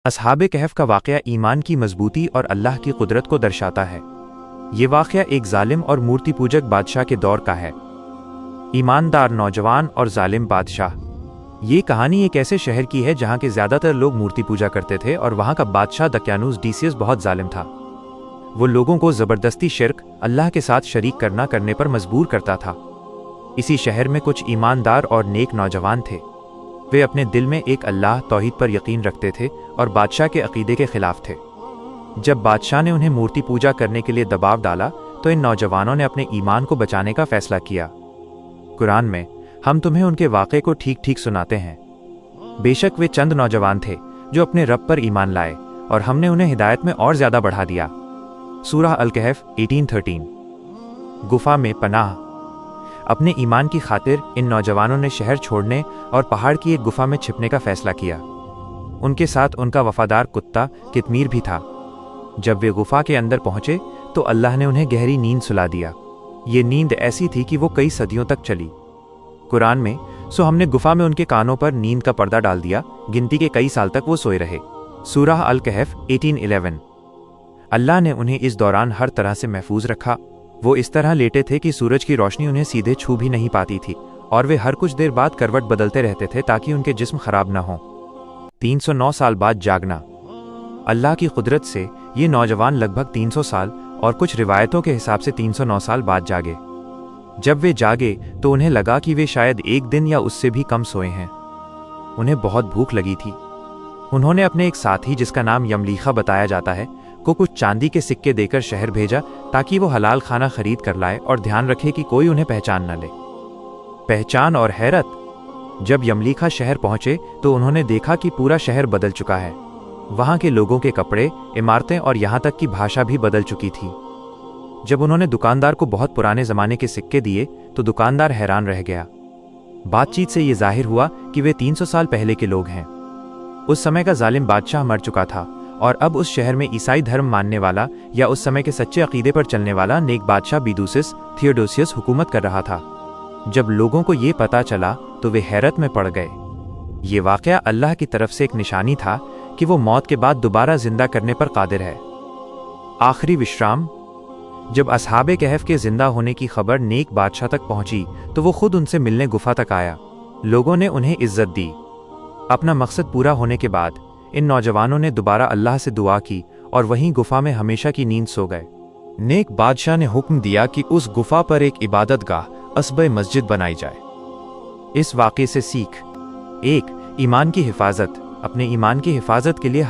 असहाबे कहफ का वाक़या ईमान की मजबूती और अल्लाह की कुदरत को दर्शाता है। ये वाक़या एक जालिम और मूर्ति पूजक बादशाह के दौर का है। ईमानदार नौजवान और जालिम बादशाह। ये कहानी एक ऐसे शहर की है जहाँ के ज़्यादातर लोग मूर्ति पूजा करते थे और वहाँ का बादशाह दक्यानूस डीसियस बहुत जालिम था। वो लोगों को ज़बरदस्ती शिर्क, अल्लाह के साथ शरीक करने पर मजबूर करता था। इसी शहर में कुछ ईमानदार और नेक नौजवान थे। वे अपने दिल में एक अल्लाह तौहीद पर यकीन रखते थे और बादशाह के अकीदे के खिलाफ थे। जब बादशाह ने उन्हें मूर्ति पूजा करने के लिए दबाव डाला तो इन नौजवानों ने अपने ईमान को बचाने का फैसला किया। कुरान में हम तुम्हें उनके वाक़े को ठीक ठीक सुनाते हैं। बेशक वे चंद नौजवान थे जो अपने रब पर ईमान लाए और हमने उन्हें हिदायत में और ज़्यादा बढ़ा दिया। सूरह अल-कहफ 18:13। गुफा में पनाह। अपने ईमान की खातिर इन नौजवानों ने शहर छोड़ने और पहाड़ की एक गुफा में छिपने का फैसला किया। उनके साथ उनका वफादार कुत्ता कितमीर भी था। जब वे गुफा के अंदर पहुंचे तो अल्लाह ने उन्हें गहरी नींद सुला दिया। ये नींद ऐसी थी कि वो कई सदियों तक चली। कुरान में सो हमने गुफा में उनके कानों पर नींद का पर्दा डाल दिया, गिनती के कई साल तक वो सोए रहे। सूरह अल-कहफ 18:11। अल्लाह ने उन्हें इस दौरान हर तरह से महफूज रखा। वो इस तरह लेटे थे कि सूरज की रोशनी उन्हें सीधे छू भी नहीं पाती थी और वे हर कुछ देर बाद करवट बदलते रहते थे ताकि उनके जिस्म खराब न हो। 309 साल बाद जागना। अल्लाह की कुदरत से ये नौजवान लगभग 300 साल और कुछ रिवायतों के हिसाब से 309 साल बाद जागे। जब वे जागे तो उन्हें लगा कि वे शायद एक दिन या उससे भी कम सोए हैं। उन्हें बहुत भूख लगी थी। उन्होंने अपने एक साथी, जिसका नाम यमलीखा बताया जाता है, को कुछ चांदी के सिक्के देकर शहर भेजा ताकि वो हलाल खाना खरीद कर लाए और ध्यान रखे कि कोई उन्हें पहचान न ले। पहचान और हैरत। जब यमलीखा शहर पहुंचे तो उन्होंने देखा कि पूरा शहर बदल चुका है। वहां के लोगों के कपड़े, इमारतें और यहां तक कि भाषा भी बदल चुकी थी। जब उन्होंने दुकानदार को बहुत पुराने जमाने के सिक्के दिए तो दुकानदार हैरान रह गया। बातचीत से ये जाहिर हुआ कि वे 300 साल पहले के लोग हैं। उस समय का जालिम बादशाह मर चुका था और अब उस शहर में ईसाई धर्म मानने वाला या उस समय के सच्चे अकीदे पर चलने वाला नेक बादशाह बीदुसिस थियोडोसियस हुकूमत कर रहा था। जब लोगों को ये पता चला तो वे हैरत में पड़ गए। ये वाक़या अल्लाह की तरफ से एक निशानी था कि वो मौत के बाद दोबारा जिंदा करने पर कादिर है। आखिरी विश्राम। जब असहाबे कहफ के जिंदा होने की खबर नेक बादशाह तक पहुंची तो वो खुद उनसे मिलने गुफा तक आया। लोगों ने उन्हें इज्जत दी। अपना मकसद पूरा होने के बाद इन नौजवानों ने दोबारा अल्लाह से दुआ की और वहीं गुफा में हमेशा की नींद सो गए। नेक बादशाह ने हुक्म दिया कि उस गुफा पर एक इबादतगाह, अस्बे मस्जिद बनाई जाए। इस वाक़े से सीख। 1. ईमान की हिफाजत। अपने ईमान की हिफाजत के लिए हर